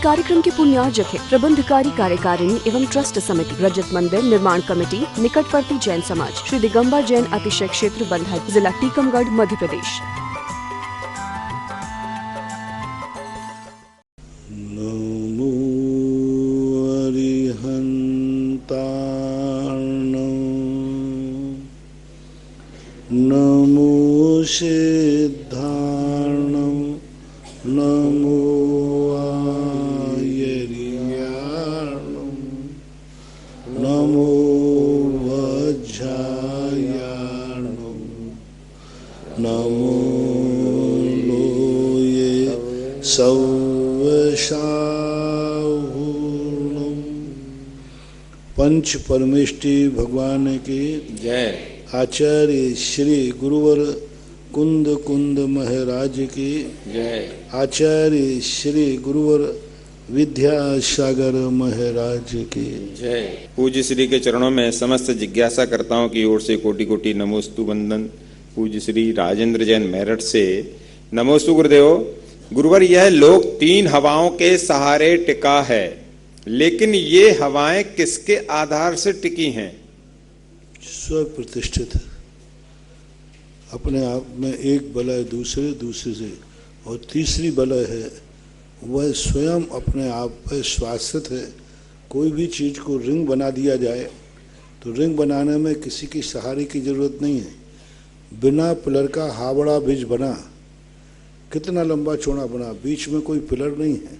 कार्यक्रम के पुण्यार्जक है प्रबंधकारी कार्यकारिणी एवं ट्रस्ट समिति, रजत मंदिर निर्माण कमेटी, निकटवर्ती जैन समाज, श्री दिगंबर जैन अतिशय क्षेत्र बंधा, जिला टीकमगढ़, मध्य प्रदेश। नमो सिद्धार्णं, नमो आयर्याणं, नमो वज्रायाणं, नमो लोये सौवशाहुलं। पंच परमेष्टि भगवान की जय। आचार्य श्री गुरुवर कुंद कुंद महाराज की जय। आचार्य श्री गुरुवर विद्यासागर महाराज की जय। पूज्य श्री के चरणों में समस्त जिज्ञासा कर्ताओं की ओर से कोटि कोटि नमोस्तु वंदन। पूज्य श्री राजेंद्र जैन मेरठ से नमोस्तु गुरुदेव। गुरुवर, यह लोक तीन हवाओं के सहारे टिका है, लेकिन ये हवाएं किसके आधार से टिकी हैं? स्व प्रतिष्ठित है। अपने आप में एक बलय दूसरे से, और तीसरी बलय है वह स्वयं अपने आप पर शाश्वत है। कोई भी चीज़ को रिंग बना दिया जाए तो रिंग बनाने में किसी की सहारे की जरूरत नहीं है। बिना पिलर का हावड़ा ब्रिज बना, कितना लंबा चौड़ा बना, बीच में कोई पिलर नहीं है,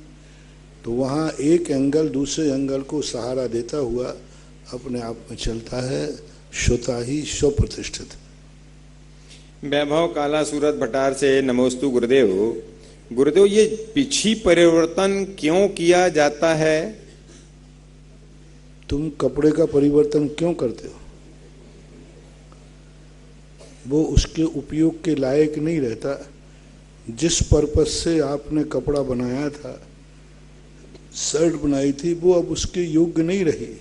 तो वहाँ एक एंगल दूसरे एंगल को सहारा देता हुआ अपने आप में चलता है। स्वतः ही स्वप्रतिष्ठित। वैभव काला सूरत भटार से नमोस्तु गुरुदेव। गुरुदेव, ये पिछी परिवर्तन क्यों किया जाता है? तुम कपड़े का परिवर्तन क्यों करते हो? वो उसके उपयोग के लायक नहीं रहता। जिस पर्पस से आपने कपड़ा बनाया था, शर्ट बनाई थी, वो अब उसके योग्य नहीं रही।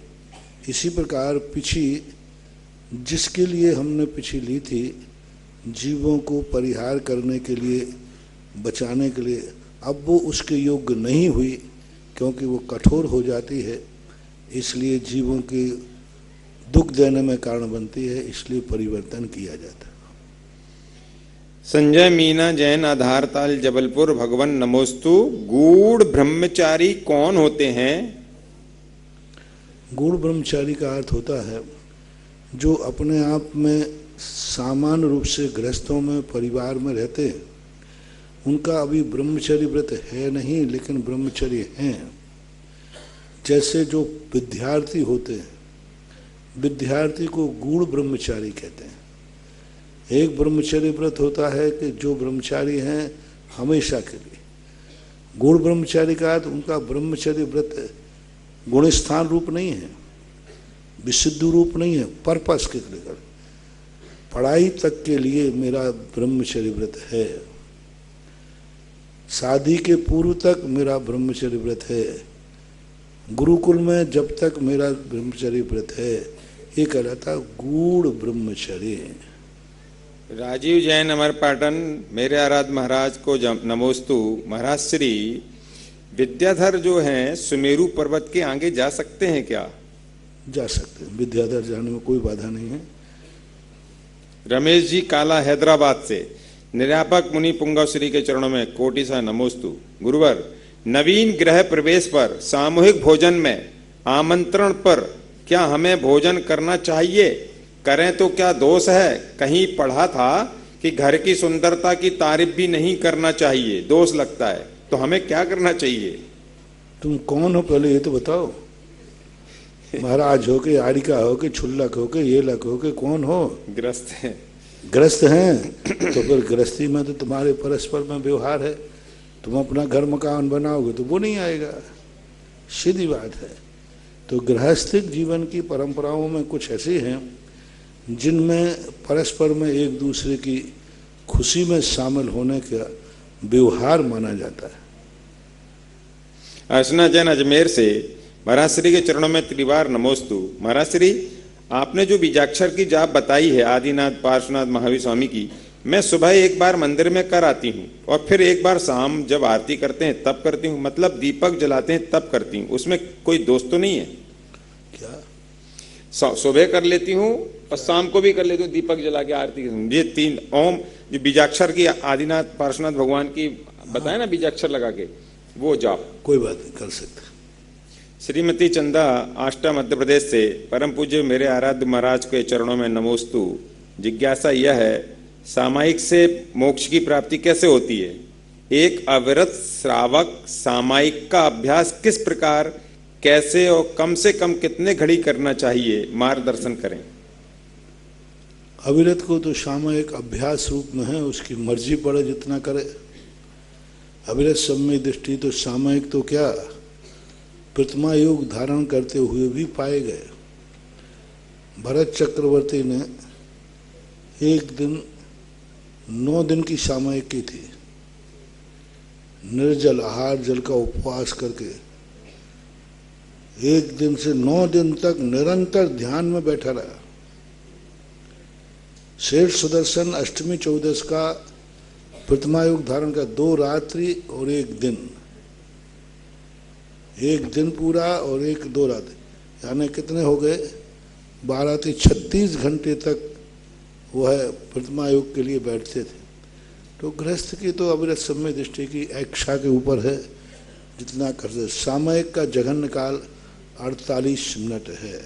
इसी प्रकार पिछी जिसके लिए हमने पिछी ली थी, जीवों को परिहार करने के लिए, बचाने के लिए, अब वो उसके योग्य नहीं हुई, क्योंकि वो कठोर हो जाती है, इसलिए जीवों के दुख देने में कारण बनती है, इसलिए परिवर्तन किया जाता है। संजय मीना जैन आधारताल जबलपुर, भगवान नमोस्तु। गूढ़ ब्रह्मचारी कौन होते हैं? गूढ़ ब्रह्मचारी का अर्थ होता है जो अपने आप में सामान्य रूप से गृहस्थों में, परिवार में रहते हैं। उनका अभी ब्रह्मचर्य व्रत है नहीं, लेकिन ब्रह्मचर्य हैं। जैसे जो विद्यार्थी होते हैं, विद्यार्थी को गूढ़ ब्रह्मचारी कहते हैं। एक ब्रह्मचर्य व्रत होता है कि जो ब्रह्मचारी हैं हमेशा के लिए। गूढ़ ब्रह्मचारी का अर्थ उनका ब्रह्मचर्य व्रत गुणस्थान रूप नहीं है, विशुद्ध रूप नहीं है, पर्पस के लेकर पढ़ाई तक के लिए मेरा ब्रह्मचर्य व्रत है, शादी के पूर्व तक मेरा ब्रह्मचर्य व्रत है, गुरुकुल में जब तक मेरा ब्रह्मचर्य व्रत है, ये कहलाता गूढ़ ब्रह्मचर्य। राजीव जैन अमरपाटन, मेरे आराध्य महाराज को नमोस्तु। महाराज श्री विद्याधर जो हैं सुमेरु पर्वत के आगे जा सकते हैं क्या? जा सकते हैं, विद्याधर जाने में कोई बाधा नहीं है। रमेश जी काला हैदराबाद से निरापक मुनि पुंगव श्री के चरणों में कोटि सा नमोस्तु। गुरुवर, नवीन गृह प्रवेश पर सामूहिक भोजन में आमंत्रण पर क्या हमें भोजन करना चाहिए? करें तो क्या दोष है? कहीं पढ़ा था कि घर की सुंदरता की तारीफ भी नहीं करना चाहिए, दोष लगता है, तो हमें क्या करना चाहिए? तुम कौन हो पहले ये तो बताओ। महाराज हो के, आड़िका हो के, छुल्लक हो के, ये लक हो के, कौन हो? ग्रस्त हैं। ग्रस्त हैं तो फिर गृहस्थी में तो तुम्हारे परस्पर में व्यवहार है। तुम अपना घर मकान बनाओगे तो वो नहीं आएगा, सीधी बात है। तो गृहस्थिक जीवन की परंपराओं में कुछ ऐसे हैं जिनमें परस्पर में एक दूसरे की खुशी में शामिल होने का व्यवहार माना जाता है। अर्चना जैन अजमेर से महाराज श्री के चरणों में त्रिवार नमोस्तु। महाराज श्री, आपने जो बीजाक्षर की जाप बताई है आदिनाथ पार्श्वनाथ महावीर स्वामी की, मैं सुबह एक बार मंदिर में कर आती हूँ और फिर एक बार शाम जब आरती करते हैं तब करती हूँ, मतलब दीपक जलाते हैं तब करती हूँ, उसमें कोई दोष तो नहीं है क्या? सुबह कर लेती हूँ और शाम को भी कर लेती हूँ, दीपक जला के आरती करती हूँ। ये 3 ओम जो बीजाक्षर की आदिनाथ पार्श्वनाथ भगवान की बताए ना, बीजाक्षर लगा के वो जाप, कोई बात नहीं, कर सकते। श्रीमती चंदा आष्टा मध्य प्रदेश से, परम पूज्य मेरे आराध्य महाराज के चरणों में नमोस्तु। जिज्ञासा यह है, सामायिक से मोक्ष की प्राप्ति कैसे होती है? एक अविरत श्रावक सामायिक का अभ्यास किस प्रकार, कैसे और कम से कम कितने घड़ी करना चाहिए, मार्गदर्शन करें। अविरत को तो सामायिक अभ्यास रूप में है, उसकी मर्जी पड़े जितना करे। अविरत समय दृष्टि तो सामायिक तो क्या, प्रतिमा योग धारण करते हुए भी पाए गए। भरत चक्रवर्ती ने एक दिन 9 दिन की सामायिक की थी, निर्जल आहार जल का उपवास करके 1 दिन से 9 दिन तक निरंतर ध्यान में बैठा रहा। शेष सुदर्शन अष्टमी 14 का प्रतिमा योग धारण का 2 रात्रि और 1 दिन, 1 दिन पूरा और 2 रात्रि, यानी कितने हो गए, 12 से 36 घंटे तक वह प्रतिमा योग के लिए बैठते थे। तो गृहस्थ की तो अविरत समय दृष्टि की इच्छा के ऊपर है, जितना कर सकते। सामयिक का जघन्य काल 48 मिनट है।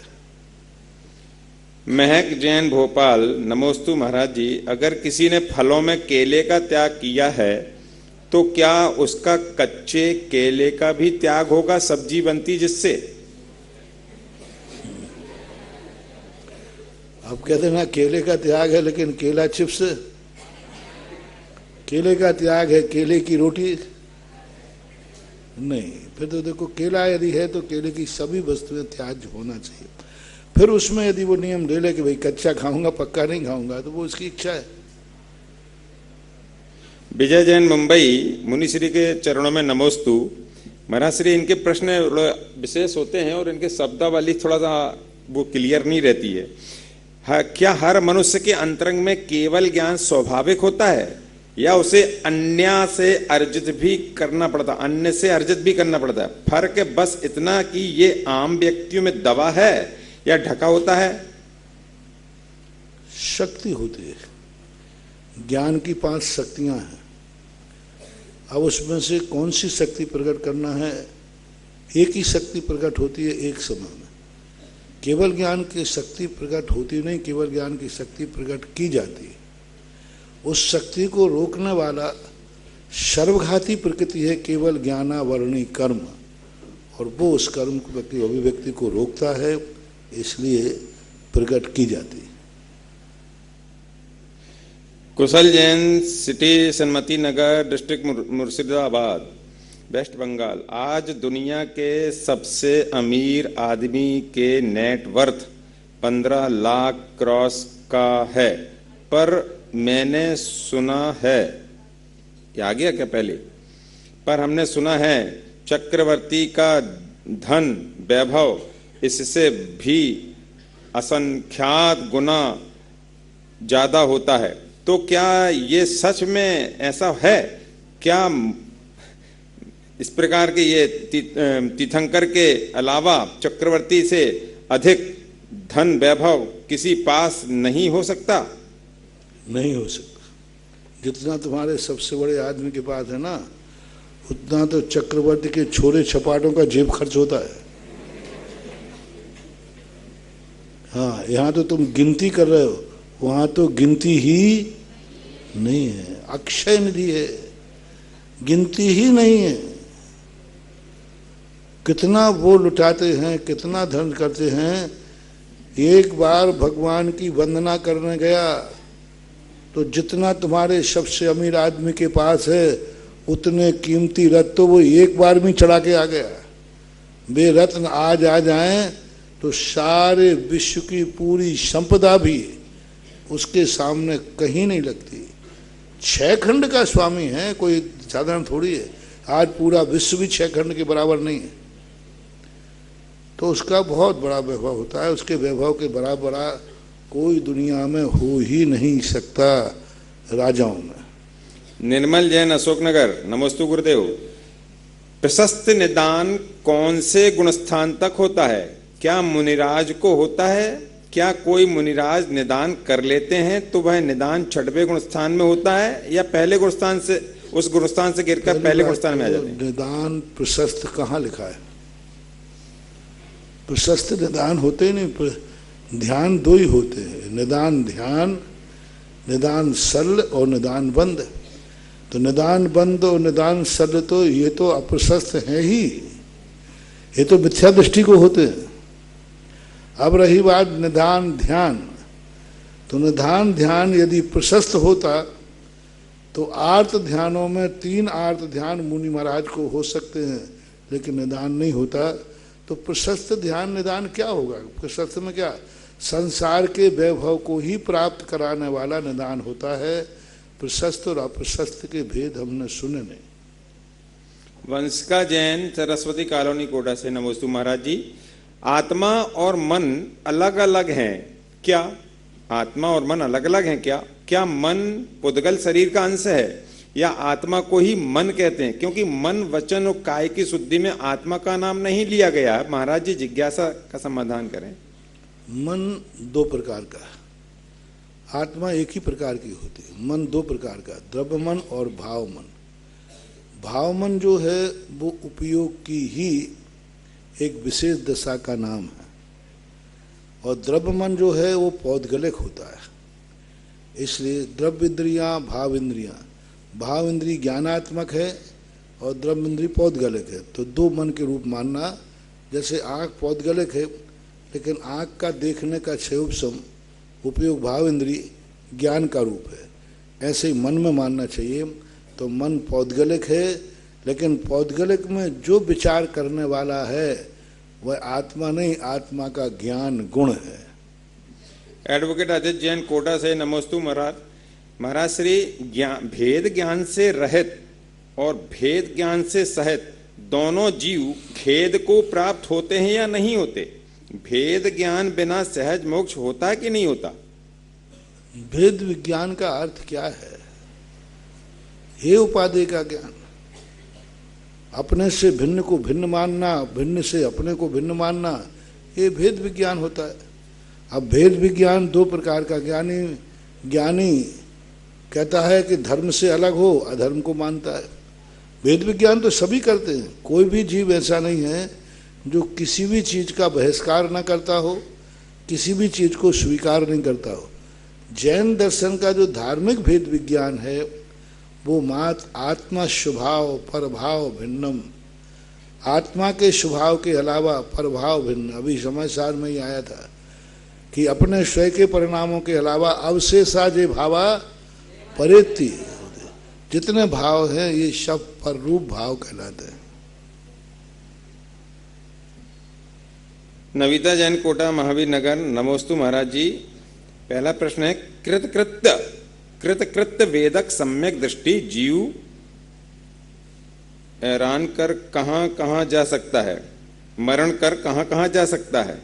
महक जैन भोपाल, नमोस्तु महाराज जी। अगर किसी ने फलों में केले का त्याग किया है तो क्या उसका कच्चे केले का भी त्याग होगा, सब्जी बनती जिससे? आप कहते ना केले का त्याग है, लेकिन केला चिप्स, केले का त्याग है, केले की रोटी नहीं। फिर तो देखो, केला यदि है तो केले की सभी वस्तुएं त्याग होना चाहिए। फिर उसमें यदि वो नियम ले ले कि भाई कच्चा खाऊंगा, पक्का नहीं खाऊंगा, तो वो उसकी इच्छा है। विजय जैन मुंबई, मुनिश्री के चरणों में नमोस्तु। महाराज श्री, इनके प्रश्न विशेष होते हैं और इनके शब्दावली थोड़ा सा वो क्लियर नहीं रहती है। क्या हर मनुष्य के अंतरंग में केवल ज्ञान स्वाभाविक होता है या उसे अन्य से अर्जित भी करना पड़ता, अन्य से अर्जित भी करना पड़ता है? फर्क है बस इतना कि ये आम व्यक्तियों में दबा है या ढका होता है? शक्ति होती है, ज्ञान की 5 शक्तियां हैं। अब उसमें से कौन सी शक्ति प्रकट करना है, एक ही शक्ति प्रकट होती है एक समय में। केवल ज्ञान की शक्ति प्रकट होती नहीं, केवल ज्ञान की शक्ति प्रकट की जाती है। उस शक्ति को रोकने वाला सर्वघाती प्रकृति है केवल ज्ञानावरणी कर्म, और वो उस कर्म को अभिव्यक्ति को रोकता है, इसलिए प्रकट की जाती है। कुशल जैन, सिटी सन्मति नगर, डिस्ट्रिक्ट मुर्शिदाबाद, वेस्ट बंगाल। आज दुनिया के सबसे अमीर आदमी के नेटवर्थ 15 लाख क्रॉस का है, पर मैंने सुना है, ये आ गया क्या पहले? पर हमने सुना है चक्रवर्ती का धन वैभव इससे भी असंख्यात गुना ज्यादा होता है, तो क्या ये सच में ऐसा है? क्या इस प्रकार के ये तीर्थंकर के अलावा चक्रवर्ती से अधिक धन वैभव किसी पास नहीं हो सकता? नहीं हो सकता। जितना तुम्हारे सबसे बड़े आदमी के पास है ना, उतना तो चक्रवर्ती के छोरे छपाटों का जेब खर्च होता है। हाँ, यहाँ तो तुम गिनती कर रहे हो, वहां तो गिनती ही नहीं है, अक्षय निधि है, गिनती ही नहीं है। कितना वो लुटाते हैं, कितना धन करते हैं। एक बार भगवान की वंदना करने गया तो जितना तुम्हारे सबसे अमीर आदमी के पास है उतने कीमती रत्न तो वो एक बार में चढ़ा के आ गया। वे रत्न आज आ जाएं तो सारे विश्व की पूरी संपदा भी उसके सामने कहीं नहीं लगती। 6 खंड का स्वामी है, कोई साधारण थोड़ी है। आज पूरा विश्व भी 6 खंड के बराबर नहीं है, तो उसका बहुत बड़ा वैभव होता है। उसके वैभव के बराबर कोई दुनिया में हो ही नहीं सकता। राजाओं में। निर्मल जैन अशोकनगर, नमोस्तु गुरुदेव। प्रशस्त निदान कौन से गुणस्थान तक होता है? क्या मुनिराज को होता है? क्या कोई मुनिराज निदान कर लेते हैं तो वह निदान 6वें गुणस्थान में होता है या पहले गुणस्थान से, उस गुणस्थान से गिरकर पहले गुणस्थान में आ जाते हैं? निदान प्रशस्त कहाँ लिखा है? प्रशस्त निदान होते ही नहीं, ध्यान 2 ही होते हैं, निदान ध्यान, निदान सल और निदान बंद। तो निदान बंद और निदान सल तो ये तो अप्रशस्त है ही, ये तो मिथ्या दृष्टि को होते हैं। अब रही बात निदान ध्यान, तो निदान ध्यान यदि प्रशस्त होता तो आर्त ध्यानों में 3 आर्त ध्यान मुनि महाराज को हो सकते हैं, लेकिन निदान नहीं होता। तो प्रशस्त ध्यान निदान क्या होगा? प्रशस्त में क्या, संसार के वैभव को ही प्राप्त कराने वाला निदान होता है। प्रशस्त और अप्रशस्त के भेद हमने सुने नहीं। वंशिका जैन, सरस्वती कॉलोनी, कोटा से, नमोस्तु महाराज जी। आत्मा और मन अलग अलग हैं क्या? आत्मा और मन अलग अलग हैं क्या? क्या मन पुद्गल शरीर का अंश है या आत्मा को ही मन कहते हैं? क्योंकि मन, वचन और काय की शुद्धि में आत्मा का नाम नहीं लिया गया। महाराज जी जिज्ञासा का समाधान करें। मन 2 प्रकार का, आत्मा एक ही प्रकार की होती है। मन 2 प्रकार का, द्रव्य मन और भाव मन। भाव मन जो है वो उपयोग की ही एक विशेष दशा का नाम है, और द्रव्य मन जो है वो पौद्गलिक होता है। इसलिए द्रव्य इंद्रियां, भाव इंद्रियां, भाव इंद्री ज्ञानात्मक है और द्रव्य इंद्री पौद्गलिक है। तो 2 मन के रूप मानना, जैसे आँख पौद्गलिक है लेकिन आँख का देखने का क्षयोपशम उपयोग भाव इंद्री ज्ञान का रूप है, ऐसे ही मन में मानना चाहिए। तो मन पौद्गलिक है, लेकिन पौद्गलिक में जो विचार करने वाला है वह आत्मा नहीं, आत्मा का ज्ञान गुण है। एडवोकेट आदित्य जैन, कोटा से, नमोस्तु महाराज। महाराज श्री, भेद ज्ञान से रहित और भेद ज्ञान से सहित दोनों जीव खेद को प्राप्त होते हैं या नहीं होते? भेद ज्ञान बिना सहज मोक्ष होता कि नहीं होता? भेद विज्ञान का अर्थ क्या है? ये उपाधि का ज्ञान, अपने से भिन्न को भिन्न मानना, भिन्न से अपने को भिन्न मानना, ये भेद विज्ञान होता है। अब भेद विज्ञान 2 प्रकार का, ज्ञानी कहता है कि धर्म से अलग हो, अधर्म को मानता है। भेद विज्ञान तो सभी करते हैं, कोई भी जीव ऐसा नहीं है जो किसी भी चीज का बहिष्कार न करता हो, किसी भी चीज को स्वीकार नहीं करता हो। जैन दर्शन का जो धार्मिक भेद विज्ञान है वो मात आत्मा स्वभाव परभाव भिन्नम, आत्मा के स्वभाव के अलावा परभाव भिन्न। अभी समाचार में ही आया था कि अपने स्वयं के परिणामों के अलावा अवशेषा जे भावा परेति, जितने भाव हैं ये सब पर रूप भाव कहलाते हैं। नविता जैन, कोटा महावीर नगर, नमोस्तु महाराज जी। पहला प्रश्न है, कृतकृत्य वेदक सम्यक दृष्टि जीव हैरान कर कहां कहां जा सकता है, मरण कर कहां कहां जा सकता है?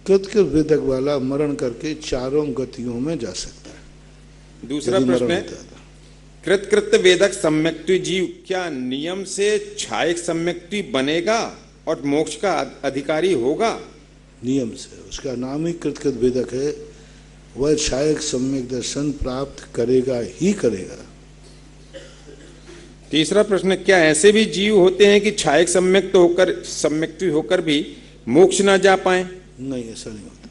कृतकृत्य वेदक वाला मरण करके 4 गतियों में जा सकता है। दूसरा प्रश्न है, कृतकृत्य वेदक सम्यक्ति जीव क्या नियम से छायक सम्यक्ति बनेगा और मोक्ष का अधिकारी होगा? नियम से, उसका नाम ही कृतकृत्य वेदक है। वह छायक सम्यक दर्शन प्राप्त करेगा ही करेगा। तीसरा प्रश्न, क्या ऐसे भी जीव होते हैं कि छायक सम्यक्ति होकर भी मोक्ष ना जा पाए? नहीं, ऐसा नहीं होता।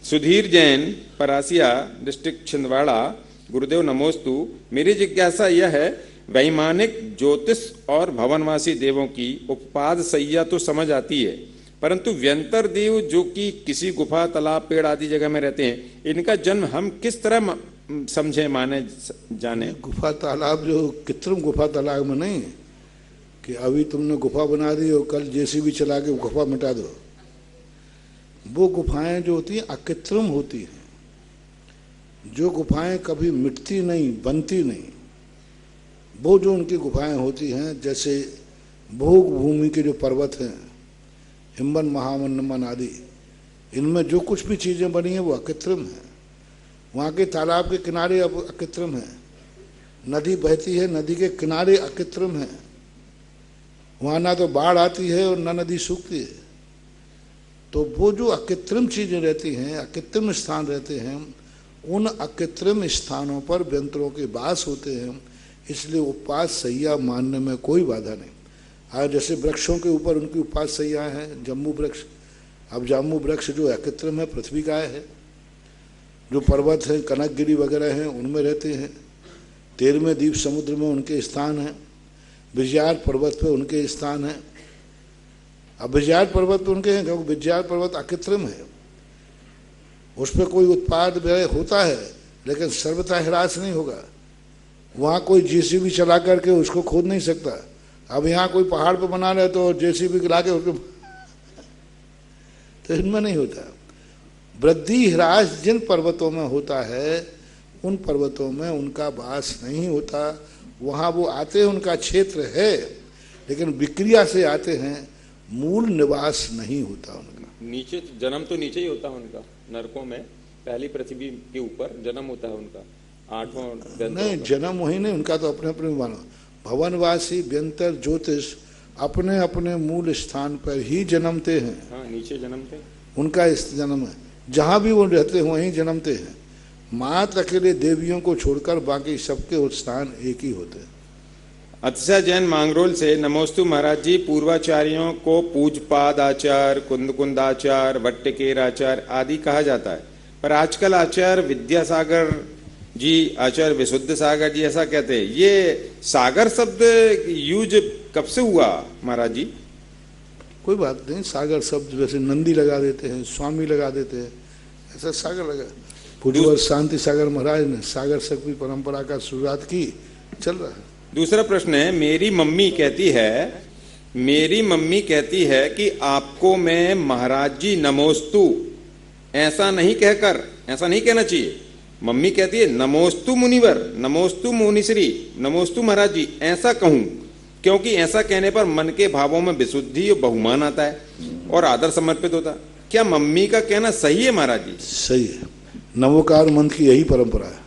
सुधीर जैन, परासिया डिस्ट्रिक्ट छिंदवाड़ा, गुरुदेव नमोस्तु। मेरी जिज्ञासा यह है, वैमानिक ज्योतिष और भवनवासी देवों की उपपाद सैया तो समझ आती है, परंतु व्यंतर देव जो कि किसी गुफा, तालाब, पेड़ आदि जगह में रहते हैं, इनका जन्म हम किस तरह समझे, माने, जाने? गुफा तालाब जो कृत्रिम गुफा तालाब में नहीं कि अभी तुमने गुफा बना दी और कल जेसीबी चला के गुफा मिटा दो। वो गुफाएं जो होती हैं अकृत्रिम होती हैं। जो गुफाएं कभी मिटती नहीं, बनती नहीं, वो जो उनकी गुफाएं होती हैं, जैसे भोग भूमि के जो पर्वत हैं, हिमवन, महामन्नमन आदि, इनमें जो कुछ भी चीज़ें बनी हैं वो अकृत्रिम है। वहाँ के तालाब के किनारे अब अकृत्रिम है, नदी बहती है, नदी के किनारे अकृत्रिम है। वहाँ ना तो बाढ़ आती है और ना नदी सूखती है। तो वो जो अकृत्रिम चीज़ें रहती हैं, अकृत्रिम स्थान रहते हैं, उन अकृत्रिम स्थानों पर व्यंतरों के वास होते हैं, इसलिए उपवास सैया मानने में कोई बाधा नहीं। हाँ, जैसे वृक्षों के ऊपर उनकी उपवास सैया है, जम्बू वृक्ष। अब जाम्बू वृक्ष जो अकृत्रिम है, पृथ्वी का है। जो पर्वत हैं, कनकगिरी वगैरह हैं, उनमें रहते हैं। 13वें द्वीप समुद्र में उनके स्थान हैं। विजयार पर्वत पे उनके स्थान हैं। अब विजयार पर्वत पे उनके हैं क्योंकि विजयार पर्वत अकृत्रिम है, उस पर कोई उत्पाद व्यय होता है लेकिन सर्वथा ह्रास नहीं होगा। वहाँ कोई जेसीबी चला करके उसको खोद नहीं सकता। अब यहाँ कोई पहाड़ पे बना रहे तो जेसीबी ला के उसको तो इनमें नहीं होता। वृद्धि ह्रास जिन पर्वतों में होता है, उन पर्वतों में उनका वास नहीं होता। वहाँ वो आते हैं, उनका क्षेत्र है, लेकिन विक्रिया से आते हैं, मूल निवास नहीं होता उनका। नीचे जन्म तो नीचे ही होता है उनका, नरकों में पहली पृथ्वी के ऊपर जन्म होता है उनका। 8वां नहीं, जन्म वही नहीं, उनका तो अपने अपने मानो। भवनवासी व्यंतर ज्योतिष अपने अपने मूल स्थान पर ही जन्मते हैं। हाँ, नीचे जन्मते, उनका इस जन्म है, जहाँ भी वो रहते हैं वहीं जन्मते हैं। मात्र अकेले देवियों को छोड़कर बाकी सबके स्थान एक ही होते हैं। अतिशय जैन मांगरोल से नमोस्तु महाराज जी, पूर्वाचार्यों को पूजपाद आचार्य, कुंद आचार्य, वट्टिकेर आचार्य आदि कहा जाता है, पर आजकल आचार्य विद्यासागर जी, आचार्य विशुद्ध सागर जी ऐसा कहते हैं। ये सागर शब्द यूज कब से हुआ महाराज जी? कोई बात नहीं, सागर शब्द वैसे नंदी लगा देते हैं, स्वामी लगा देते हैं, ऐसा सागर लगा। पूज्य शांति सागर महाराज ने सागर शक्ति परंपरा का शुरुआत की, चल रहा है। दूसरा प्रश्न है, मेरी मम्मी कहती है कि आपको मैं महाराज जी नमोस्तु ऐसा नहीं कहना चाहिए। मम्मी कहती है नमोस्तु मुनिवर, नमोस्तु मुनिश्री, नमोस्तु महाराज जी ऐसा कहूं, क्योंकि ऐसा कहने पर मन के भावों में विशुद्धि और बहुमान आता है और आदर समर्पित होता। क्या मम्मी का कहना सही है महाराज जी? सही है। नमोकार मंत्र की यही परंपरा है।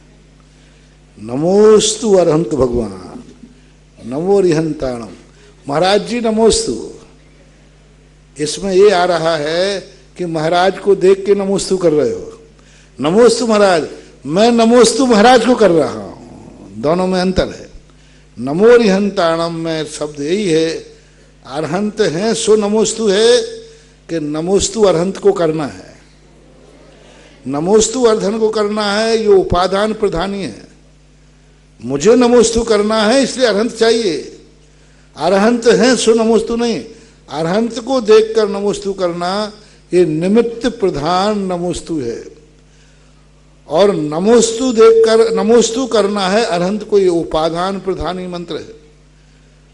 नमोस्तु अरहंत भगवान, नमो रिहंताणम, महाराज जी नमोस्तु। इसमें ये आ रहा है कि महाराज को देख के नमोस्तु कर रहे हो। नमोस्तु महाराज, मैं नमोस्तु महाराज को कर रहा हूं, दोनों में अंतर है। नमो रिहंताणम में शब्द यही है, अरहंत है सो नमोस्तु है कि नमोस्तु अरहंत को करना है। नमोस्तु अर्धन को करना है, ये उपादान प्रधानी है। मुझे नमोस्तु करना है इसलिए अरहंत चाहिए। अरहंत है सो नमोस्तु नहीं, अरहंत को देखकर नमोस्तु करना ये निमित्त प्रधान नमोस्तु है। और नमोस्तु देखकर नमोस्तु करना है अरहंत को, ये उपादान प्रधानी मंत्र है।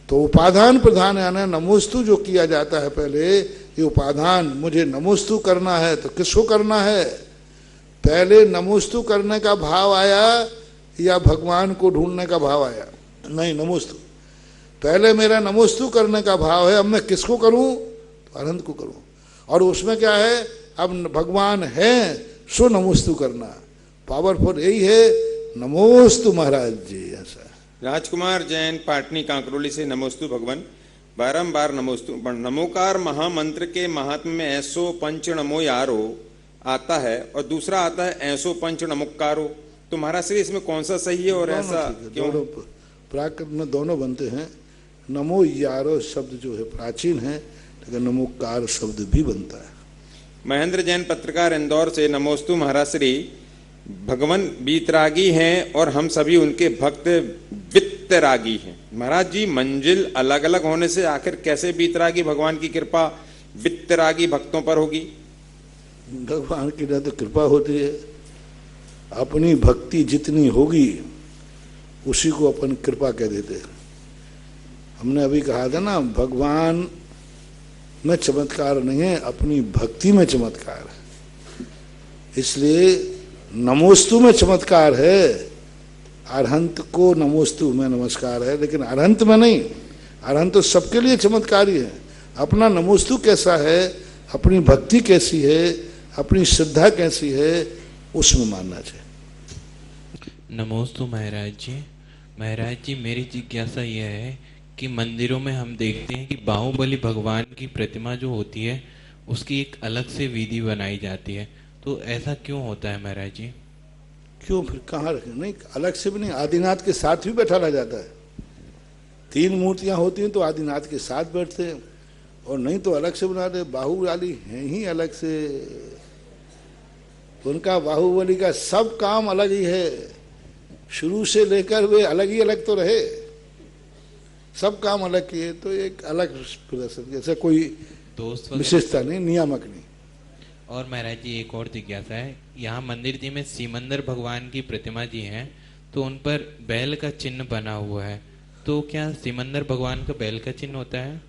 तो उपादान प्रधान यानी नमोस्तु जो किया जाता है पहले, ये उपादान मुझे नमोस्तु करना है। तो किसको करना है? पहले नमोस्तु करने का भाव आया या भगवान को ढूंढने का भाव आया? नहीं, नमोस्तु। पहले मेरा नमोस्तु करने का भाव है, अब मैं किसको करूं? तो अरहंत को करूं। और उसमें क्या है, अब भगवान है सो नमोस्तु करना। पावरफुल यही है, नमोस्तु महाराज जी। ऐसा राजकुमार जैन पाटनी कांकरोली से नमोस्तु भगवान, बारंबार नमोस्तु। नमोकार महामंत्र के महात्म्य में ऐसो पंच नमो यारो आता है और दूसरा आता है ऐसो पंच नमोकारो। तो महाराज श्री इसमें कौन सा सही है और ऐसा क्यों? प्राकृत में दोनों बनते हैं। नमो यारो शब्द जो है प्राचीन है, लेकिन नमोकार शब्द भी बनता है। महेंद्र जैन पत्रकार इंदौर से नमोस्तु महाराज श्री, भगवान वीतरागी हैं और हम सभी उनके भक्त वित्तरागी हैं। महाराज जी मंजिल अलग अलग होने से आखिर कैसे वीतरागी भगवान की कृपा वित्तरागी भक्तों पर होगी? भगवान की तो कृपा होती है, अपनी भक्ति जितनी होगी उसी को अपन कृपा कह देते हैं। हमने अभी कहा था ना, भगवान में चमत्कार नहीं है, अपनी भक्ति में चमत्कार है। इसलिए नमोस्तु में चमत्कार है, अरहंत को नमोस्तु में नमस्कार है, लेकिन अरहंत में नहीं। अरहंत तो सबके लिए चमत्कारी है। अपना नमोस्तु कैसा है, अपनी भक्ति कैसी है, अपनी श्रद्धा कैसी है उसमें मानना चाहिए। नमोस्तु महाराज जी। महाराज जी, मेरी जिज्ञासा यह है कि मंदिरों में हम देखते हैं कि बाहुबली भगवान की प्रतिमा जो होती है उसकी एक अलग से विधि बनाई जाती है, तो ऐसा क्यों होता है महाराज जी? क्यों फिर कहाँ रखें? नहीं, अलग से भी नहीं, आदिनाथ के साथ भी बैठा रह जाता है। 3 मूर्तियां होती हैं तो आदिनाथ के साथ बैठते हैं, और नहीं तो अलग से बना दे। बाहुबली हैं ही अलग से, उनका बाहुबली का सब काम अलग ही है, शुरू से लेकर वे अलग ही अलग तो रहे, सब काम अलग किए, तो एक अलग प्रदर्शन, जैसे कोई दोस्त विशेषता नहीं, नियामक नहीं। और महाराज जी एक और जिज्ञासा है, यहाँ मंदिर जी में सिमंदर भगवान की प्रतिमा जी हैं, तो उन पर बैल का चिन्ह बना हुआ है, तो क्या सिमंदर भगवान का बैल का चिन्ह होता है?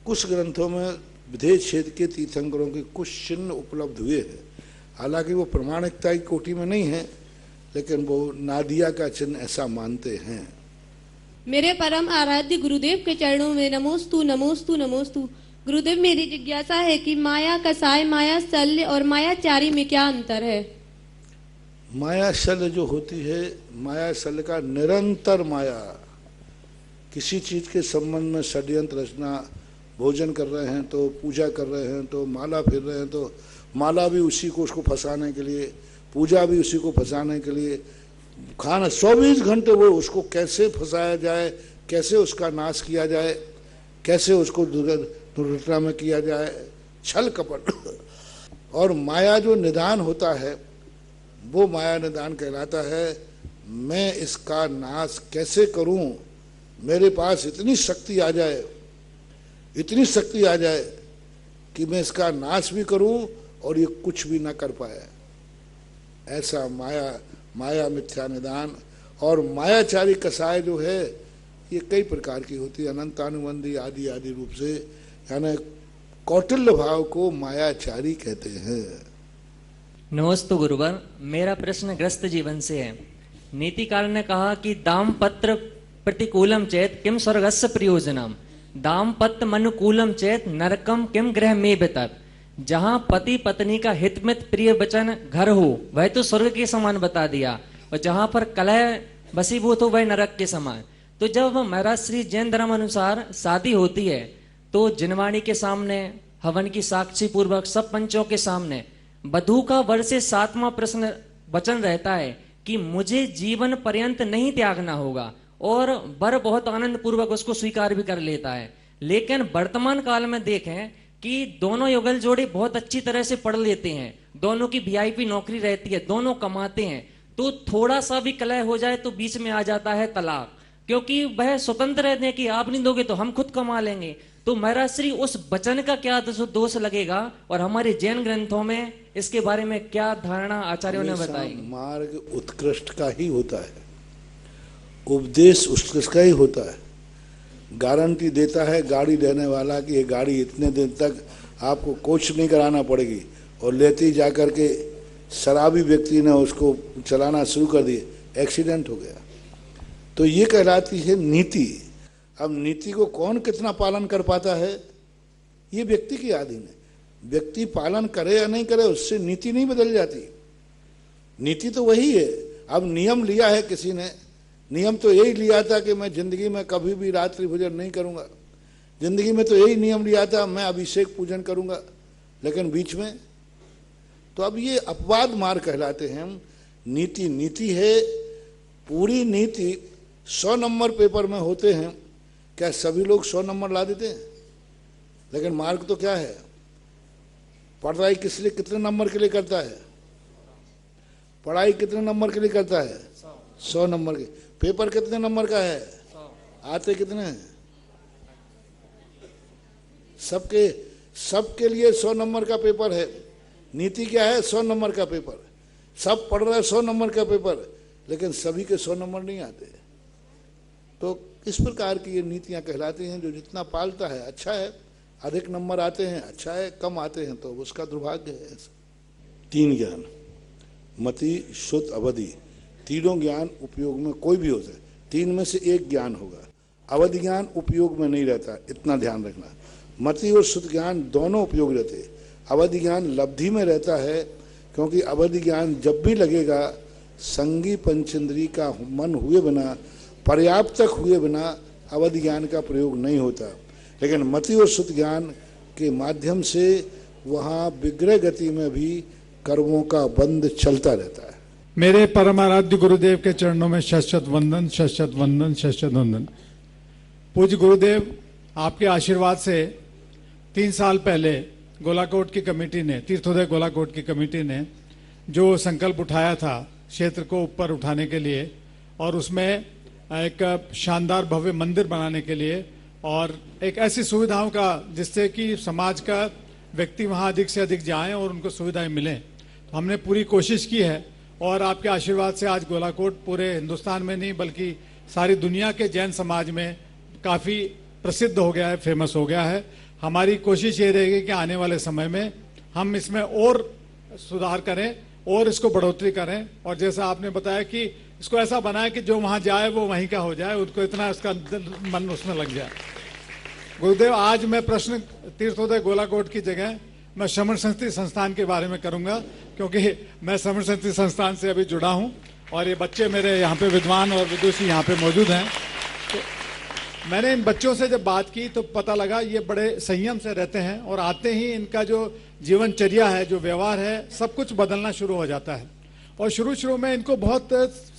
कुछ ग्रंथों में विदेश क्षेत्र के तीर्थंकरों के कुछ चिन्ह उपलब्ध हुए हैं, हालांकि वो प्रमाणिकता की कोटि में नहीं है, लेकिन वो नादिया का चिन्ह ऐसा मानते हैं। मेरे परम आराध्य गुरुदेव के चरणों में नमोस्तु नमोस्तु नमोस्तु। गुरुदेव, मेरी जिज्ञासा है कि माया कसाय, माया शल्य और माया चारी में क्या अंतर है? माया शल्य जो होती है, माया शल्य का निरंतर माया, किसी चीज के संबंध में षड्यंत्र रचना, भोजन कर रहे हैं तो पूजा कर रहे हैं, तो माला फिर रहे हैं तो माला भी उसी को, उसको फंसाने के लिए, पूजा भी उसी को फंसाने के लिए, खाना 24 घंटे वो उसको कैसे फंसाया जाए, कैसे उसका नाश किया जाए, कैसे उसको दुर्घटना में किया जाए, छल कपट। और माया जो निदान होता है वो माया निदान कहलाता है। मैं इसका नाश कैसे करूं, मेरे पास इतनी शक्ति आ जाए, इतनी शक्ति आ जाए कि मैं इसका नाश भी करूं और ये कुछ भी ना कर पाए, ऐसा माया मिथ्या निदान। और मायाचारी कसाय जो है ये कई प्रकार की होती है, अनंतानुबंधी आदि आदि रूप से, यानी कौटिल्य भाव को मायाचारी कहते हैं। नमस्ते गुरुवर, मेरा प्रश्न ग्रस्त जीवन से है। नीतिकार ने कहा कि दाम्पत्य प्रतिकूलम चेत किम स्वर्गस्य प्रयोजनम, दाम्पत्य मनुकूलम चेत नरकम किम गृह में बितत। जहां पति पत्नी का हितमित प्रिय वचन घर हो वह तो स्वर्ग के समान बता दिया, और जहां पर कलह बसीभूत हो वह नरक के समान। तो जब महाराज श्री जैन धर्म अनुसार शादी होती है तो जिनवाणी के सामने, हवन की साक्षी पूर्वक सब पंचों के सामने वधू का वर से 7वां प्रश्न वचन रहता है कि मुझे जीवन पर्यंत नहीं त्यागना होगा, और वर बहुत आनंद पूर्वक उसको स्वीकार भी कर लेता है। लेकिन वर्तमान काल में देखें कि दोनों युगल जोड़े बहुत अच्छी तरह से पढ़ लेते हैं, दोनों की वीआईपी नौकरी रहती है, दोनों कमाते हैं, तो थोड़ा सा भी कलह हो जाए तो बीच में आ जाता है तलाक, क्योंकि वह स्वतंत्र रहते कि आप नहीं दोगे तो हम खुद कमा लेंगे। तो महाराज श्री उस वचन का क्या दोष लगेगा, और हमारे जैन ग्रंथों में इसके बारे में क्या धारणा आचार्यों ने बताई? मार्ग उत्कृष्ट का ही होता है, उपदेश उत्कृष्ट का ही होता है। गारंटी देता है गाड़ी देने वाला कि ये गाड़ी इतने दिन तक आपको कुछ नहीं कराना पड़ेगी, और लेती जाकर के शराबी व्यक्ति ने उसको चलाना शुरू कर दिए, एक्सीडेंट हो गया। तो ये कहलाती है नीति। अब नीति को कौन कितना पालन कर पाता है ये व्यक्ति के अधीन है। व्यक्ति पालन करे या नहीं करे उससे नीति नहीं बदल जाती, नीति तो वही है। अब नियम लिया है किसी ने, नियम तो यही लिया था कि मैं जिंदगी में कभी भी रात्रि भोजन नहीं करूंगा, जिंदगी में तो यही नियम लिया था मैं अभिषेक पूजन करूंगा, लेकिन बीच में तो अब ये अपवाद मार्ग कहलाते हैं। नीति नीति है, पूरी नीति 100 नंबर पेपर में होते हैं, क्या सभी लोग 100 नंबर ला देते हैं? लेकिन मार्ग तो क्या है, पढ़ाई किस लिए कितने नंबर के लिए करता है, पढ़ाई कितने नंबर के लिए करता है? 100 नंबर के। पेपर कितने नंबर का है? आते कितने हैं? सबके लिए 100 नंबर का पेपर है। नीति क्या है? 100 नंबर का पेपर। सब पढ़ रहे 100 नंबर का पेपर, लेकिन सभी के 100 नंबर नहीं आते। तो इस प्रकार की ये नीतियां कहलाती हैं। जो जितना पालता है अच्छा है, अधिक नंबर आते हैं अच्छा है, कम आते हैं तो उसका दुर्भाग्य है। 3 ज्ञान, मति, शुद्ध, अवधि, तीनों ज्ञान उपयोग में कोई भी होता है, 3 में से एक ज्ञान होगा। अवधि ज्ञान उपयोग में नहीं रहता, इतना ध्यान रखना। मति और शुद्ध ज्ञान दोनों उपयोग रहते हैं। अवधि ज्ञान लब्धि में रहता है, क्योंकि अवधि ज्ञान जब भी लगेगा संगी पंचेंद्री का मन हुए बिना, पर्याप्त हुए बिना अवधि ज्ञान का प्रयोग नहीं होता। लेकिन मति और सुत ज्ञान के माध्यम से वहाँ विग्रह गति में भी कर्मों का बंध चलता रहता है। मेरे परमाराध्य गुरुदेव के चरणों में शत वंदन, शत वंदन, शत वंदन। पूज्य गुरुदेव, आपके आशीर्वाद से 3 साल पहले गोलाकोट की कमेटी ने, तीर्थोदय गोलाकोट की कमेटी ने जो संकल्प उठाया था क्षेत्र को ऊपर उठाने के लिए, और उसमें एक शानदार भव्य मंदिर बनाने के लिए और एक ऐसी सुविधाओं का जिससे कि समाज का व्यक्ति वहाँ अधिक से अधिक जाएं और उनको सुविधाएं मिलें, तो हमने पूरी कोशिश की है। और आपके आशीर्वाद से आज गोलाकोट पूरे हिंदुस्तान में नहीं बल्कि सारी दुनिया के जैन समाज में काफ़ी प्रसिद्ध हो गया है, फेमस हो गया है। हमारी कोशिश ये रहेगी कि आने वाले समय में हम इसमें और सुधार करें और इसको बढ़ोतरी करें, और जैसा आपने बताया कि इसको ऐसा बनाए कि जो वहाँ जाए वो वहीं का हो जाए, उनको इतना उसका मन उसमें लग जाए। गुरुदेव, आज मैं प्रश्न तीर्थोदय गोलाकोट की जगह मैं श्रमण संस्कृति संस्थान के बारे में करूंगा, क्योंकि मैं श्रमण संस्कृति संस्थान से अभी जुड़ा हूं और ये बच्चे मेरे यहाँ पे विद्वान और विदुषी यहाँ पे मौजूद हैं। तो मैंने इन बच्चों से जब बात की तो पता लगा ये बड़े संयम से रहते हैं और आते ही इनका जो जीवनचर्या है, जो व्यवहार है, सब कुछ बदलना शुरू हो जाता है। और शुरू में इनको बहुत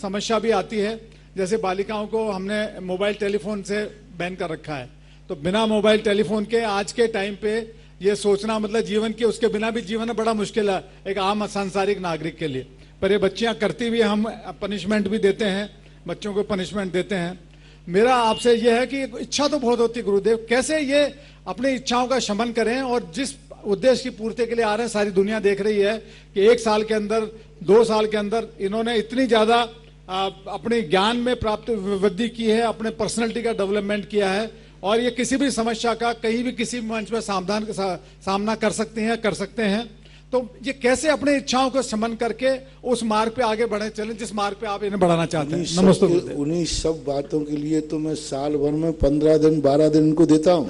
समस्या भी आती है। जैसे बालिकाओं को हमने मोबाइल टेलीफोन से बैन कर रखा है, तो बिना मोबाइल टेलीफोन के आज के टाइम पे ये सोचना, मतलब जीवन के उसके बिना भी जीवन बड़ा मुश्किल है एक आम सांसारिक नागरिक के लिए। पर ये बच्चियां करती हुई हम पनिशमेंट भी देते हैं, बच्चों को पनिशमेंट देते हैं। मेरा आपसे यह है कि इच्छा तो बहुत होती है गुरुदेव, कैसे ये अपनी इच्छाओं का शमन करें, और जिस उद्देश्य की पूर्ति के लिए आ रहे हैं, सारी दुनिया देख रही है कि 1 साल के अंदर, 2 साल के अंदर इन्होंने इतनी ज्यादा अपने ज्ञान में प्राप्त वृद्धि की है, अपने पर्सनैलिटी का डेवलपमेंट किया है, और ये किसी भी समस्या का कहीं भी किसी मंच में सामना कर सकते हैं। तो ये कैसे अपनी इच्छाओं को शमन करके उस मार्ग पे आगे बढ़े चलें जिस मार्ग पे आप इन्हें बढ़ाना चाहते हैं। नमस्ते। उन्हीं सब बातों के लिए तो मैं साल भर में 15 दिन 12 दिन इनको देता हूं।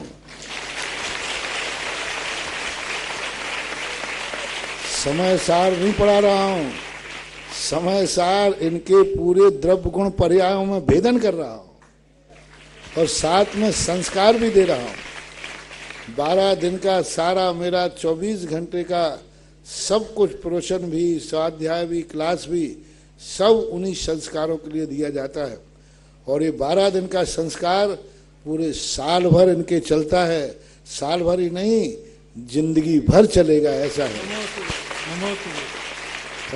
समय सार नहीं पढ़ा रहा हूं, समय सार इनके पूरे द्रव्य गुण पर्यायों में भेदन कर रहा हूं और साथ में संस्कार भी दे रहा हूं। 12 दिन का सारा मेरा 24 घंटे का सब कुछ, प्रवचन भी, स्वाध्याय भी, क्लास भी, सब उन्हीं संस्कारों के लिए दिया जाता है। और ये 12 दिन का संस्कार पूरे साल भर इनके चलता है। साल भर ही नहीं, जिंदगी भर चलेगा, ऐसा है।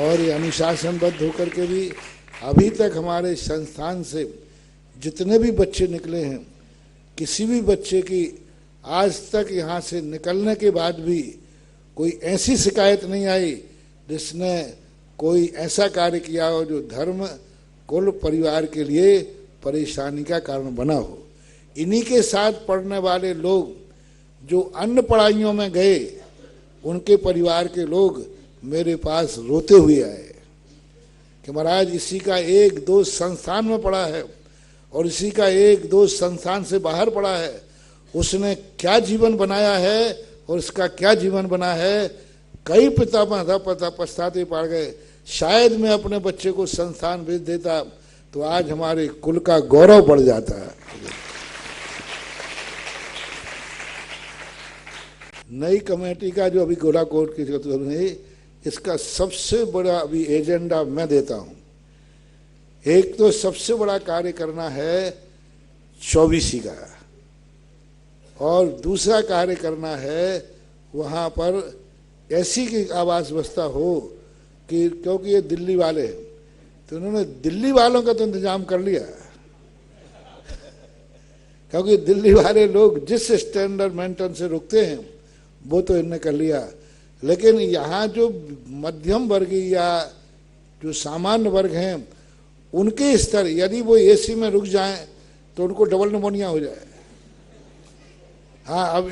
और ये अनुशासनबद्ध होकर के भी अभी तक हमारे संस्थान से जितने भी बच्चे निकले हैं, किसी भी बच्चे की आज तक यहाँ से निकलने के बाद भी कोई ऐसी शिकायत नहीं आई जिसने कोई ऐसा कार्य किया हो जो धर्म, कुल, परिवार के लिए परेशानी का कारण बना हो। इन्हीं के साथ पढ़ने वाले लोग जो अन्य पढ़ाइयों में गए, उनके परिवार के लोग मेरे पास रोते हुए आए कि महाराज इसी का 1-2 संस्थान में पढ़ा है और इसी का 1-2 संस्थान से बाहर पढ़ा है, उसने क्या जीवन बनाया है और इसका क्या जीवन बना है। कई पिता पछताते पड़ गए, शायद मैं अपने बच्चे को संस्थान भेज देता तो आज हमारे कुल का गौरव बढ़ जाता है। नई कमेटी का जो अभी गोलाकोट की, इसका सबसे बड़ा अभी एजेंडा मैं देता हूं। एक तो सबसे बड़ा कार्य करना है 24 का, और दूसरा कार्य करना है वहाँ पर ऐसी की आवास व्यवस्था हो कि, क्योंकि ये दिल्ली वाले हैं तो उन्होंने दिल्ली वालों का तो इंतजाम कर लिया, क्योंकि दिल्ली वाले लोग जिस स्टैंडर्ड मेंटेन से रुकते हैं वो तो इन्होंने कर लिया। लेकिन यहाँ जो मध्यम वर्गीय या जो सामान्य वर्ग हैं, उनके स्तर यदि वो एसी में रुक जाएं तो उनको डबल निमोनिया हो जाए। हाँ, अब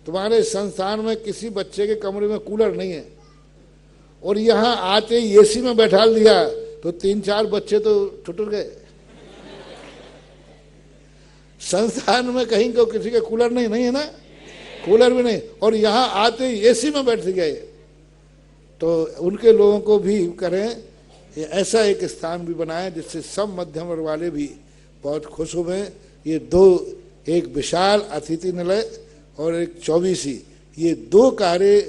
तुम्हारे संस्थान में किसी बच्चे के कमरे में कूलर नहीं है और यहाँ आते ही एसी में बैठा दिया तो 3-4 बच्चे तो छुट गए। संस्थान में कहीं को किसी के कूलर नहीं है ना, कूलर भी नहीं, और यहाँ आते ही एसी में बैठ गए। तो उनके लोगों को भी करें, ऐसा एक स्थान भी बनाएं जिससे सब मध्यम वर्ग वाले भी बहुत खुश हुए। ये दो, एक विशाल अतिथि निलय और एक 24 ये दो कार्य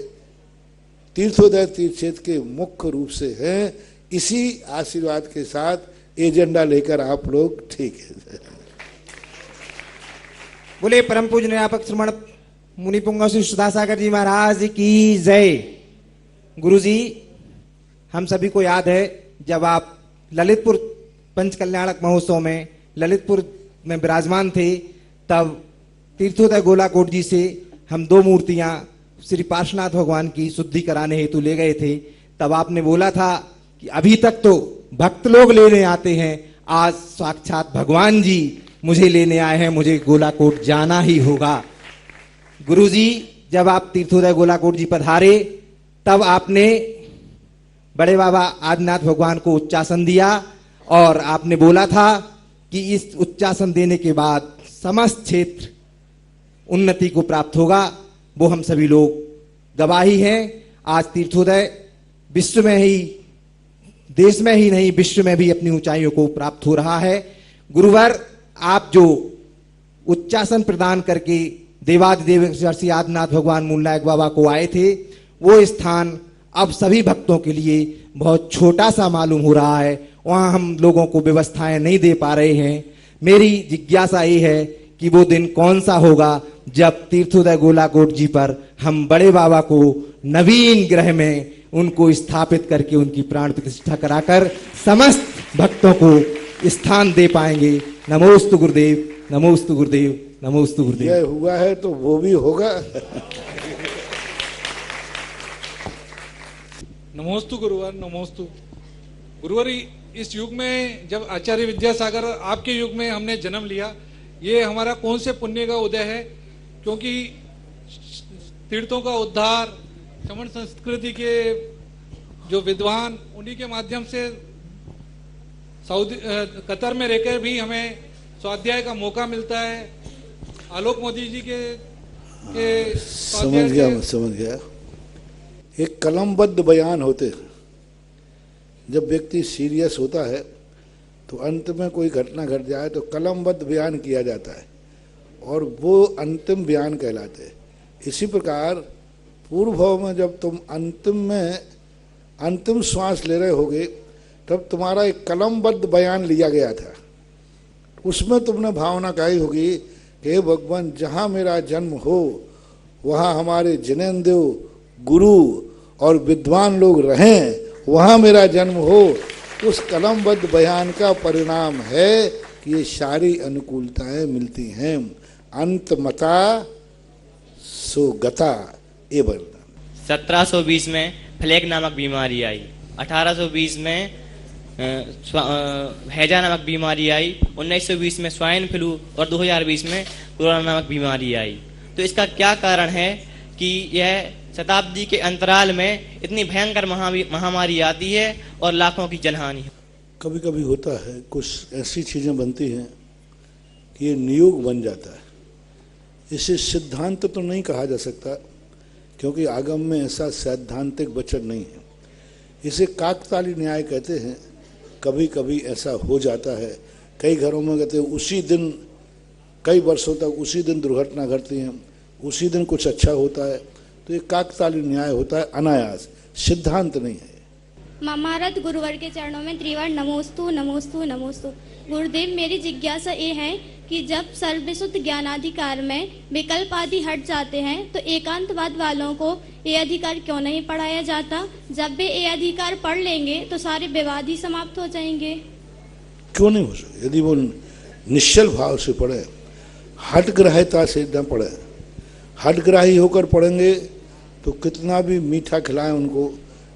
तीर्थोदय तीर्थ क्षेत्र के मुख्य रूप से हैं। इसी आशीर्वाद के साथ एजेंडा लेकर आप लोग ठीक है। बोले परम पूज्य निरापक श्रमण मुनि पुंगव श्री सुधासागर जी महाराज की जय। गुरु जी, हम सभी को याद है जब आप ललितपुर पंच कल्याणक महोत्सव में ललितपुर में विराजमान थे, तब तीर्थोदय गोलाकोट जी से हम 2 मूर्तियां श्री पार्श्वनाथ भगवान की शुद्धि कराने हेतु ले गए थे। तब आपने बोला था कि अभी तक तो भक्त लोग लेने आते हैं, आज साक्षात भगवान जी मुझे लेने आए हैं, मुझे गोलाकोट जाना ही होगा। गुरुजी, जब आप तीर्थोदय गोलाकोट जी पधारे तब आपने बड़े बाबा आदिनाथ भगवान को उच्चासन दिया और आपने बोला था कि इस उच्चासन देने के बाद समस्त क्षेत्र उन्नति को प्राप्त होगा। वो हम सभी लोग गवाही हैं। आज तीर्थोदय विश्व में ही, देश में ही नहीं विश्व में भी अपनी ऊंचाइयों को प्राप्त हो रहा है। गुरुवर, आप जो उच्चासन प्रदान करके देवादिदेव श्री आदिनाथ भगवान मूलनायक बाबा को आए थे, वो स्थान अब सभी भक्तों के लिए बहुत छोटा सा मालूम हो रहा है। वहां हम लोगों को व्यवस्थाएं नहीं दे पा रहे हैं। मेरी जिज्ञासा ये है कि वो दिन कौन सा होगा जब तीर्थोदय गोलाकोट जी पर हम बड़े बाबा को नवीन ग्रह में उनको स्थापित करके उनकी प्राण प्रतिष्ठा कराकर समस्त भक्तों को स्थान दे पाएंगे। नमोस्तु गुरुदेव, नमोस्तु गुरुदेव, नमोस्तु गुरुदेव। यह हुआ है तो वो भी होगा। नमोस्तु गुरुवर, नमोस्तु गुरुवर। इस युग में जब आचार्य विद्यासागर आपके युग में हमने जन्म लिया, ये हमारा कौन से पुण्य का उदय है? क्योंकि तीर्थों का उद्धार, चमन संस्कृति के जो विद्वान, उन्हीं के माध्यम से सऊदी कतर में रहकर भी हमें स्वाध्याय का मौका मिलता है। आलोक मोदी जी के समझ गया। एक कलमबद्ध बयान होते हैं। जब व्यक्ति सीरियस होता है तो अंत में कोई घटना घट जाए तो कलमबद्ध बयान किया जाता है और वो अंतिम बयान कहलाते हैं। इसी प्रकार पूर्व भाव में जब तुम अंतिम श्वास ले रहे होगे तब तुम्हारा एक कलमबद्ध बयान लिया गया था। उसमें तुमने भावना कही होगी कि हे भगवान, जहाँ मेरा जन्म हो वहाँ हमारे जिनेंद्र गुरु और विद्वान लोग रहें, वहाँ मेरा जन्म हो। उस कलमबद्ध बयान का परिणाम है कि ये सारी अनुकूलताएं मिलती हैं। अंतमता सुगता ये वरदान। 1720 में प्लेग नामक बीमारी आई, 1820 में हैजा नामक बीमारी आई, 1920 में स्वाइन फ्लू और 2020 में कोरोना नामक बीमारी आई। तो इसका क्या कारण है कि यह शताब्दी के अंतराल में इतनी भयंकर महामारी आती है और लाखों की जनहानि। कभी कभी होता है, कुछ ऐसी चीज़ें बनती हैं कि ये नियोग बन जाता है। इसे सिद्धांत तो नहीं कहा जा सकता क्योंकि आगम में ऐसा सैद्धांतिक वचन नहीं है। इसे काकताली न्याय कहते हैं। कभी कभी ऐसा हो जाता है। कई घरों में कहते हैं उसी दिन, कई वर्षों तक उसी दिन दुर्घटना घटती है, उसी दिन कुछ अच्छा होता है। तो ये काकताली न्याय होता है, अनायास, सिद्धांत नहीं है। महारथ गुरुवर के चरणों में त्रिवार नमोस्तु नमोस्तु नमोस्तु। गुरुदेव, मेरी जिज्ञासा ये है कि जब सर्वशुद्ध ज्ञानाधिकार में विकल्प आदि हट जाते हैं तो एकांतवाद वालों को ये अधिकार क्यों नहीं पढ़ाया जाता? जब वे ये अधिकार पढ़ लेंगे तो सारे विवाद ही समाप्त हो जाएंगे। क्यों नहीं हो सकते? यदि वो निश्चल भाव से पढ़े, हठग्राह्यता से न पढ़े, हठग्राही होकर पढ़ेंगे तो कितना भी मीठा खिलाएं उनको,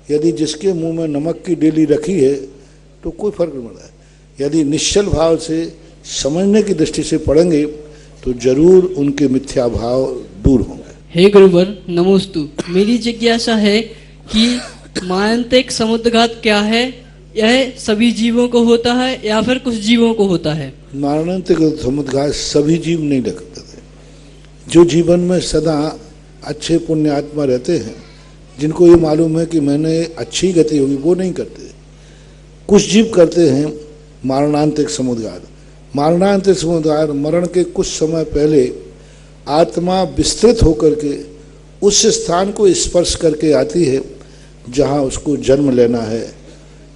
यदि जिसके मुंह में नमक की डेली रखी है तो कोई फर्क नहीं पड़ता है। यदि निश्चल भाव से समझने की दृष्टि से पढ़ेंगे तो जरूर उनके मिथ्या भाव दूर होंगे। हे गुरुवर नमोस्तु। मेरी जिज्ञासा है कि मायांतिक समुद्रघात क्या है? यह सभी जीवों को होता है या फिर कुछ जीवों को होता है? मायांतिक समुद्रघात सभी जीव नहीं लगते। जो जीवन में सदा अच्छे पुण्य आत्मा रहते हैं, जिनको ये मालूम है कि मैंने अच्छी गति होगी, वो नहीं करते। कुछ जीव करते हैं मारणांतिक समुद्गार। मारणांतिक समुद्गार मरण के कुछ समय पहले आत्मा विस्तृत होकर के उस स्थान को स्पर्श करके आती है जहाँ उसको जन्म लेना है।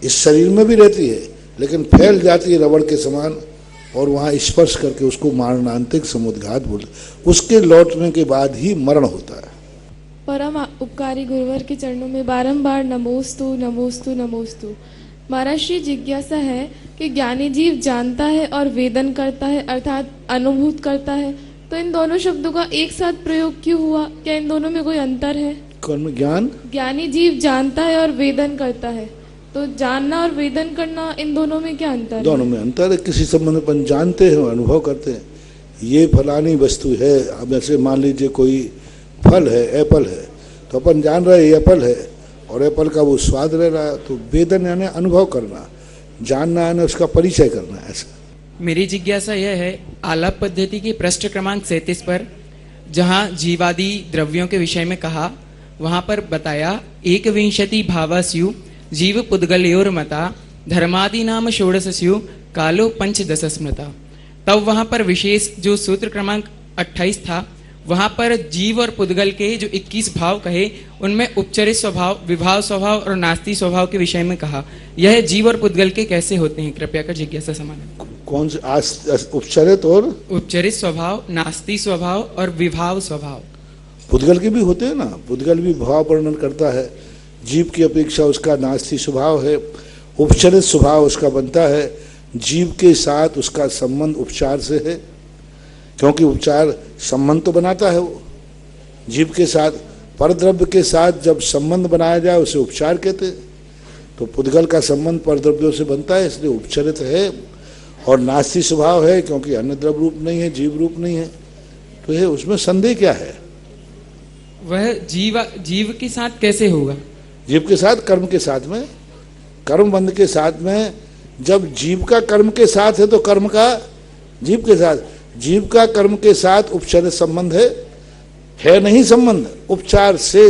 इस शरीर में भी रहती है लेकिन फैल जाती है रबड़ के समान, और वहाँ स्पर्श करके उसको मारणांतिक समुद्घात बोलते। उसके लौटने के बाद ही मरण होता है। परम उपकारी गुरुवर के चरणों में बारंबार नमोस्तु नमोस्तु नमोस्तु। महाराज श्री जिज्ञासा है कि ज्ञानी जीव जानता है और वेदन करता है, अर्थात अनुभूत करता है, तो इन दोनों शब्दों का एक साथ प्रयोग क्यों हुआ? क्या इन दोनों में कोई अंतर है? कौन में ज्ञान? ज्ञानी जीव जानता है और वेदन करता है, तो जानना और वेदन करना, इन दोनों में क्या अंतर है? दोनों में अंतर है। किसी संबंध में अपन जानते हैं, अनुभव करते हैं, ये फलानी वस्तु है। अब ऐसे मान लीजिए कोई फल है, एप्पल है, तो अपन जान रहे हैं एप्पल है और एप्पल का वो स्वाद ले रहा है, तो वेदन यानी अनुभव करना, जानना यानी उसका परिचय करना। ऐसा मेरी जिज्ञासा यह है, आलाप पद्धति के पृष्ठ क्रमांक 37 पर जहाँ जीवादि द्रव्यों के विषय में कहा, वहाँ पर बताया 21 भावास्यु जीव पुद्गलयोर मता धर्मादि नाम षोडशस्यु कालो पंचदश स्मृता। तब वहाँ पर विशेष जो सूत्र क्रमांक 28 था, वहाँ पर जीव और पुद्गल के जो 21 भाव कहे, उनमें उपचरित स्वभाव, विभाव स्वभाव और नास्ति स्वभाव के विषय में कहा। यह जीव और पुद्गल के कैसे होते हैं? कृपया कर जिज्ञासा समाधान। कौन से? उपचरित और उपचरित स्वभाव, नास्ति स्वभाव और विभाव स्वभाव। पुद्गल के भी होते हैं ना, पुद्गल भी भाव वर्णन करता है। जीव की अपेक्षा उसका नास्ति स्वभाव है, उपचरित स्वभाव उसका बनता है। जीव के साथ उसका संबंध उपचार से है, क्योंकि उपचार संबंध तो बनाता है वो जीव के साथ। परद्रव्य के साथ जब संबंध बनाया जाए उसे उपचार कहते हैं। तो पुद्गल का संबंध परद्रव्यों से बनता है, इसलिए उपचरित है। और नास्ति स्वभाव है क्योंकि अन्य द्रव्य रूप नहीं है, जीव रूप नहीं है। तो ये उसमें संदेह क्या है? वह जीव के साथ कैसे होगा? जीव के साथ, कर्म के साथ में, कर्म बंध के साथ में। जब जीव का कर्म के साथ है तो कर्म का जीव के साथ, जीव का कर्म के साथ उपचरित संबंध है नहीं संबंध। उपचार से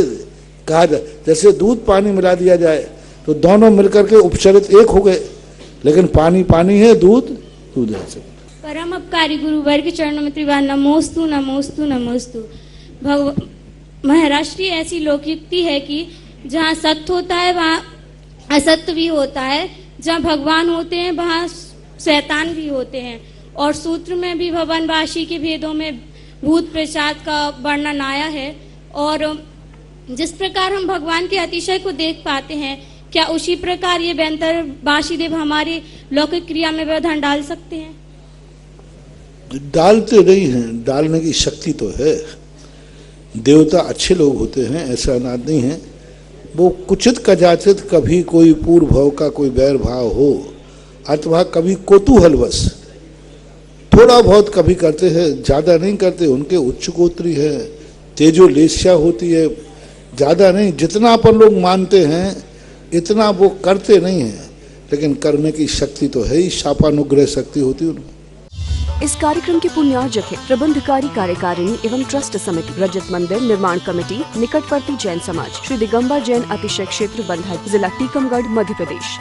कहा जाए, जैसे दूध पानी मिला दिया जाए तो दोनों मिलकर के उपचरित एक हो गए, लेकिन पानी पानी है, दूध दूध है। परम अपकारी गुरुवर के चरणों में त्रिवार नमोस्तु नमोस्तु नमोस्तु। महाराष्ट्र की ऐसी लोकयुक्ति है कि जहाँ सत्य होता है वहाँ असत्य भी होता है, जहाँ भगवान होते हैं वहाँ शैतान भी होते हैं। और सूत्र में भी भवनवासी के भेदों में भूत प्रसाद का वर्णन आया है। और जिस प्रकार हम भगवान के अतिशय को देख पाते हैं, क्या उसी प्रकार ये व्यंतर वासुदेव हमारी लौकिक क्रिया में व्यवधान डाल सकते हैं? डालते नहीं हैं, डालने की शक्ति तो है। देवता अच्छे लोग होते हैं, ऐसा अनाद नहीं है। वो कुचित कदाचित कभी कोई पूर्व भाव का कोई बैर भाव हो, अथवा कभी कौतूहलवश थोड़ा बहुत कभी करते हैं, ज़्यादा नहीं करते। उनके उच्च गोत्री है, तेजोलेस्या होती है, ज़्यादा नहीं। जितना अपन लोग मानते हैं इतना वो करते नहीं हैं, लेकिन करने की शक्ति तो है ही, शापानुग्रह शक्ति होती है उनमें। इस कार्यक्रम के पुण्यार्जक है प्रबंधकारी कार्यकारिणी एवं ट्रस्ट समिति, रजत मंदिर निर्माण कमेटी, निकटवर्ती जैन समाज, श्री दिगंबर जैन अतिशय क्षेत्र बंधर, जिला टीकमगढ़, मध्य प्रदेश।